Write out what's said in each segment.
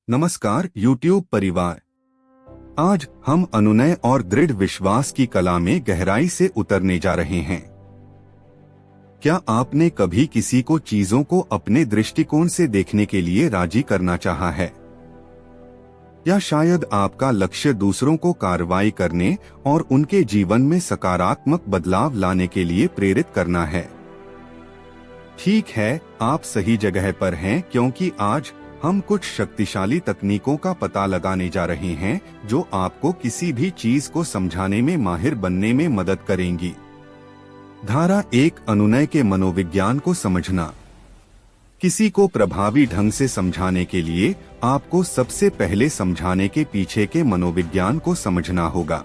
नमस्कार YouTube परिवार। आज हम अनुनय और दृढ़ विश्वास की कला में गहराई से उतरने जा रहे हैं। क्या आपने कभी किसी को चीजों को अपने दृष्टिकोण से देखने के लिए राजी करना चाहा है? या शायद आपका लक्ष्य दूसरों को कार्रवाई करने और उनके जीवन में सकारात्मक बदलाव लाने के लिए प्रेरित करना है? ठीक है, आप सही जगह पर हैं, क्योंकि आज हम कुछ शक्तिशाली तकनीकों का पता लगाने जा रहे हैं जो आपको किसी भी चीज को समझाने में माहिर बनने में मदद करेंगी। धारा 1, अनुनय के मनोविज्ञान को समझना। किसी को प्रभावी ढंग से समझाने के लिए आपको सबसे पहले समझाने के पीछे के मनोविज्ञान को समझना होगा।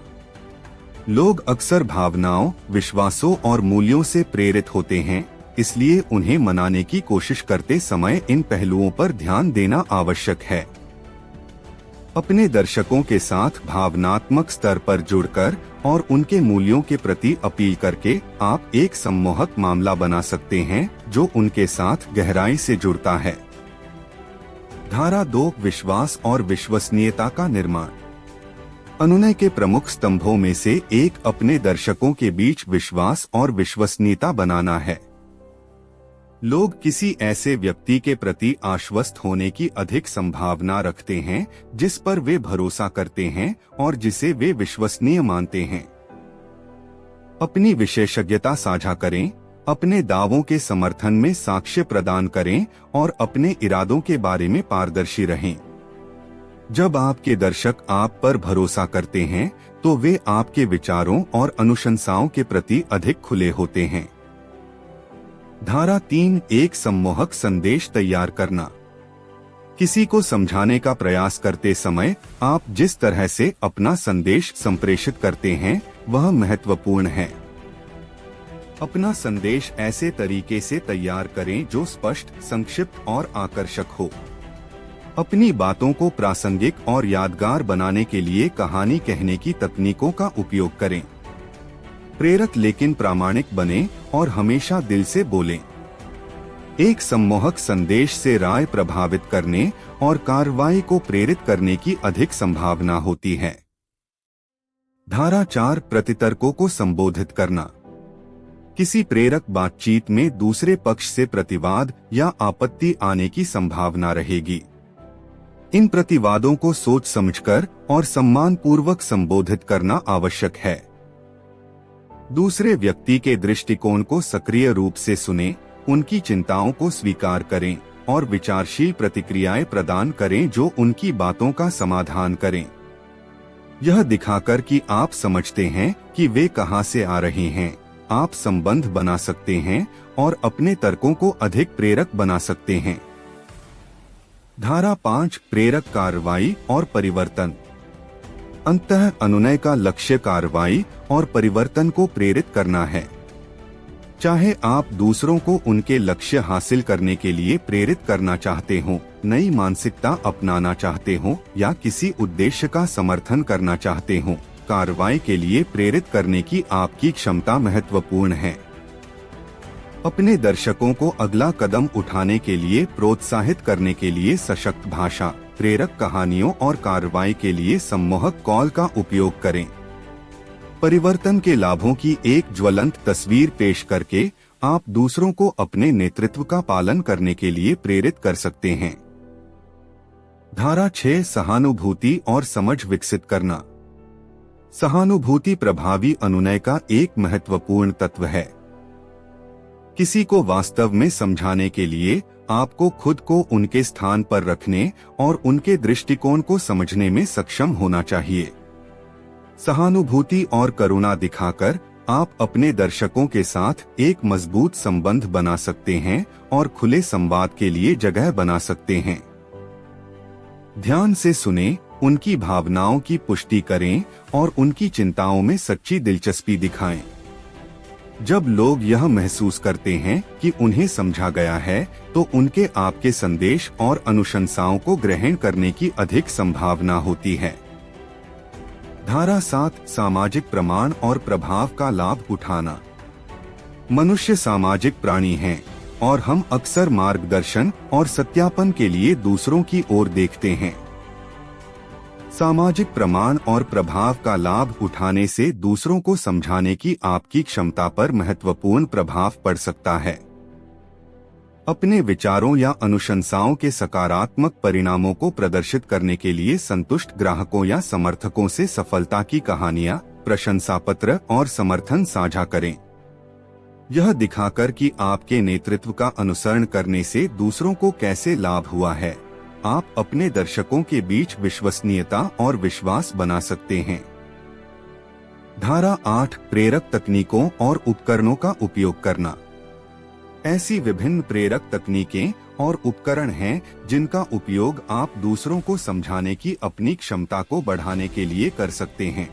लोग अक्सर भावनाओं, विश्वासों और मूल्यों से प्रेरित होते हैं, इसलिए उन्हें मनाने की कोशिश करते समय इन पहलुओं पर ध्यान देना आवश्यक है। अपने दर्शकों के साथ भावनात्मक स्तर पर जुड़कर और उनके मूल्यों के प्रति अपील करके आप एक सम्मोहक मामला बना सकते हैं जो उनके साथ गहराई से जुड़ता है। धारा 2, विश्वास और विश्वसनीयता का निर्माण। अनुनय के प्रमुख स्तंभों में से एक अपने दर्शकों के बीच विश्वास और विश्वसनीयता बनाना है। लोग किसी ऐसे व्यक्ति के प्रति आश्वस्त होने की अधिक संभावना रखते हैं जिस पर वे भरोसा करते हैं और जिसे वे विश्वसनीय मानते हैं। अपनी विशेषज्ञता साझा करें, अपने दावों के समर्थन में साक्ष्य प्रदान करें और अपने इरादों के बारे में पारदर्शी रहें। जब आपके दर्शक आप पर भरोसा करते हैं तो वे आपके विचारों और अनुशंसाओं के प्रति अधिक खुले होते हैं। धारा 3, एक सम्मोहक संदेश तैयार करना। किसी को समझाने का प्रयास करते समय आप जिस तरह से अपना संदेश संप्रेषित करते हैं वह महत्वपूर्ण है। अपना संदेश ऐसे तरीके से तैयार करें जो स्पष्ट, संक्षिप्त और आकर्षक हो। अपनी बातों को प्रासंगिक और यादगार बनाने के लिए कहानी कहने की तकनीकों का उपयोग करें। प्रेरक लेकिन प्रामाणिक बने और हमेशा दिल से बोलें। एक सम्मोहक संदेश से राय प्रभावित करने और कार्रवाई को प्रेरित करने की अधिक संभावना होती है। धारा 4, प्रतितर्कों को संबोधित करना। किसी प्रेरक बातचीत में दूसरे पक्ष से प्रतिवाद या आपत्ति आने की संभावना रहेगी। इन प्रतिवादों को सोच समझकर और सम्मानपूर्वक संबोधित करना आवश्यक है। दूसरे व्यक्ति के दृष्टिकोण को सक्रिय रूप से सुनें, उनकी चिंताओं को स्वीकार करें और विचारशील प्रतिक्रियाएं प्रदान करें जो उनकी बातों का समाधान करें। यह दिखाकर कि आप समझते हैं कि वे कहां से आ रहे हैं, आप संबंध बना सकते हैं और अपने तर्कों को अधिक प्रेरक बना सकते हैं। धारा 5, प्रेरक कार्रवाई और परिवर्तन। अंततः अनुनय का लक्ष्य कार्रवाई और परिवर्तन को प्रेरित करना है। चाहे आप दूसरों को उनके लक्ष्य हासिल करने के लिए प्रेरित करना चाहते हो, नई मानसिकता अपनाना चाहते हो या किसी उद्देश्य का समर्थन करना चाहते हो, कार्रवाई के लिए प्रेरित करने की आपकी क्षमता महत्वपूर्ण है। अपने दर्शकों को अगला कदम उठाने के लिए प्रोत्साहित करने के लिए सशक्त भाषा, प्रेरक कहानियों और कार्रवाई के लिए सम्मोहक कॉल का उपयोग करें। परिवर्तन के लाभों की एक ज्वलंत तस्वीर पेश करके आप दूसरों को अपने नेतृत्व का पालन करने के लिए प्रेरित कर सकते हैं। धारा 6, सहानुभूति और समझ विकसित करना। सहानुभूति प्रभावी अनुनय का एक महत्वपूर्ण तत्व है। किसी को वास्तव में समझाने के लिए आपको खुद को उनके स्थान पर रखने और उनके दृष्टिकोण को समझने में सक्षम होना चाहिए। सहानुभूति और करुणा दिखाकर आप अपने दर्शकों के साथ एक मजबूत संबंध बना सकते हैं और खुले संवाद के लिए जगह बना सकते हैं। ध्यान से सुनें, उनकी भावनाओं की पुष्टि करें और उनकी चिंताओं में सच्ची दिलचस्पी दिखाएं। जब लोग यह महसूस करते हैं कि उन्हें समझा गया है, तो उनके आपके संदेश और अनुशंसाओं को ग्रहण करने की अधिक संभावना होती है। धारा 7, सामाजिक प्रमाण और प्रभाव का लाभ उठाना। मनुष्य सामाजिक प्राणी हैं और हम अक्सर मार्गदर्शन और सत्यापन के लिए दूसरों की ओर देखते हैं। सामाजिक प्रमाण और प्रभाव का लाभ उठाने से दूसरों को समझाने की आपकी क्षमता पर महत्वपूर्ण प्रभाव पड़ सकता है। अपने विचारों या अनुशंसाओं के सकारात्मक परिणामों को प्रदर्शित करने के लिए संतुष्ट ग्राहकों या समर्थकों से सफलता की कहानियां, प्रशंसा पत्र और समर्थन साझा करें। यह दिखाकर कि आपके नेतृत्व का अनुसरण करने से दूसरों को कैसे लाभ हुआ है, आप अपने दर्शकों के बीच विश्वसनीयता और विश्वास बना सकते हैं। धारा 8 प्रेरक तकनीकों और उपकरणों का उपयोग करना। ऐसी विभिन्न प्रेरक तकनीकें और उपकरण हैं जिनका उपयोग आप दूसरों को समझाने की अपनी क्षमता को बढ़ाने के लिए कर सकते हैं।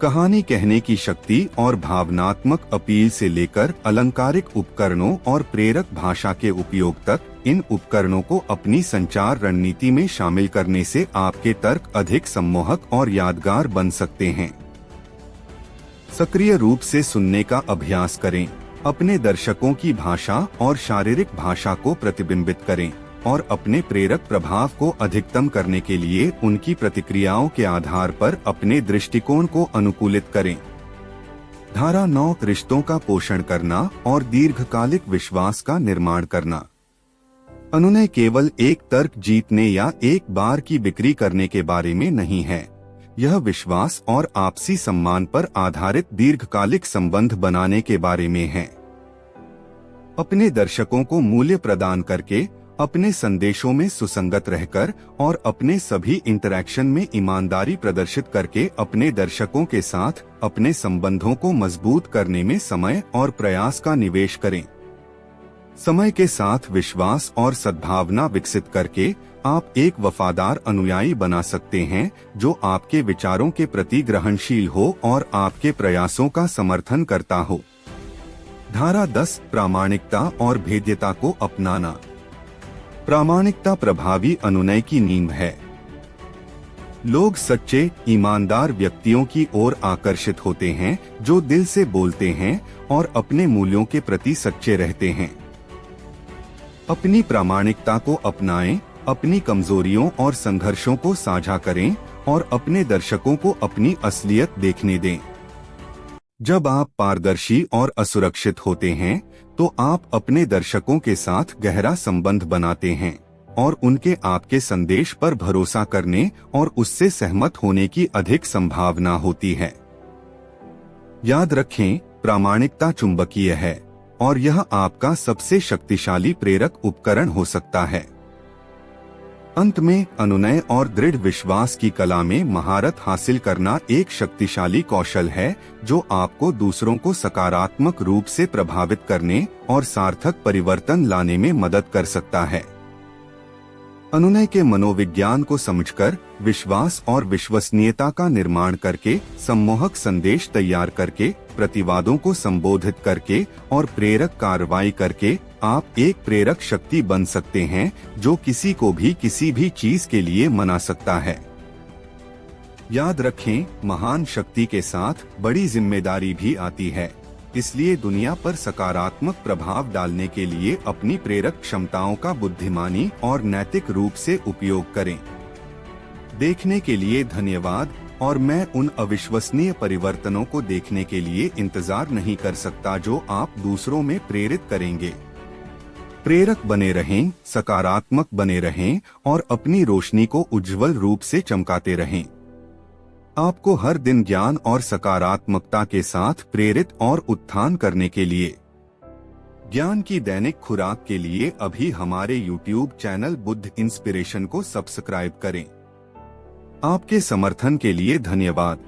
कहानी कहने की शक्ति और भावनात्मक अपील से लेकर अलंकारिक उपकरणों और प्रेरक भाषा के उपयोग तक, इन उपकरणों को अपनी संचार रणनीति में शामिल करने से आपके तर्क अधिक सम्मोहक और यादगार बन सकते हैं। सक्रिय रूप से सुनने का अभ्यास करें। अपने दर्शकों की भाषा और शारीरिक भाषा को प्रतिबिंबित करें और अपने प्रेरक प्रभाव को अधिकतम करने के लिए उनकी प्रतिक्रियाओं के आधार पर अपने दृष्टिकोण को अनुकूलित करें। धारा 9 रिश्तों का पोषण करना और दीर्घकालिक विश्वास का निर्माण करना। अनुनय केवल एक तर्क जीतने या एक बार की बिक्री करने के बारे में नहीं है। यह विश्वास और आपसी सम्मान पर आधारित दीर्घकालिक संबंध बनाने के बारे में है। अपने दर्शकों को मूल्य प्रदान करके, अपने संदेशों में सुसंगत रहकर और अपने सभी इंटरैक्शन में ईमानदारी प्रदर्शित करके अपने दर्शकों के साथ अपने संबंधों को मजबूत करने में समय और प्रयास का निवेश करें। समय के साथ विश्वास और सद्भावना विकसित करके आप एक वफादार अनुयायी बना सकते हैं जो आपके विचारों के प्रति ग्रहणशील हो और आपके प्रयासों का समर्थन करता हो। धारा 10 प्रामाणिकता और भेद्यता को अपनाना। प्रामाणिकता प्रभावी अनुनय की नींव है। लोग सच्चे, ईमानदार व्यक्तियों की ओर आकर्षित होते हैं जो दिल से बोलते हैं और अपने मूल्यों के प्रति सच्चे रहते हैं। अपनी प्रामाणिकता को अपनाएं, अपनी कमजोरियों और संघर्षों को साझा करें और अपने दर्शकों को अपनी असलियत देखने दें। जब आप पारदर्शी और असुरक्षित होते हैं, तो आप अपने दर्शकों के साथ गहरा संबंध बनाते हैं और उनके आपके संदेश पर भरोसा करने और उससे सहमत होने की अधिक संभावना होती है। याद रखें, प्रामाणिकता चुंबकीय है और यह आपका सबसे शक्तिशाली प्रेरक उपकरण हो सकता है। अंत में, अनुनय और दृढ़ विश्वास की कला में महारत हासिल करना एक शक्तिशाली कौशल है जो आपको दूसरों को सकारात्मक रूप से प्रभावित करने और सार्थक परिवर्तन लाने में मदद कर सकता है। अनुनय के मनोविज्ञान को समझकर, विश्वास और विश्वसनीयता का निर्माण करके, सम्मोहक संदेश तैयार करके, प्रतिवादों को संबोधित करके और प्रेरक कार्रवाई करके आप एक प्रेरक शक्ति बन सकते हैं जो किसी को भी किसी भी चीज के लिए मना सकता है। याद रखें, महान शक्ति के साथ बड़ी जिम्मेदारी भी आती है, इसलिए दुनिया पर सकारात्मक प्रभाव डालने के लिए अपनी प्रेरक क्षमताओं का बुद्धिमानी और नैतिक रूप से उपयोग करें। देखने के लिए धन्यवाद और मैं उन अविश्वसनीय परिवर्तनों को देखने के लिए इंतजार नहीं कर सकता जो आप दूसरों में प्रेरित करेंगे। प्रेरक बने रहें, सकारात्मक बने रहें और अपनी रोशनी को उज्जवल रूप से चमकाते रहें। आपको हर दिन ज्ञान और सकारात्मकता के साथ प्रेरित और उत्थान करने के लिए ज्ञान की दैनिक खुराक के लिए अभी हमारे YouTube चैनल बुद्ध इंस्पिरेशन को सब्सक्राइब करें। आपके समर्थन के लिए धन्यवाद।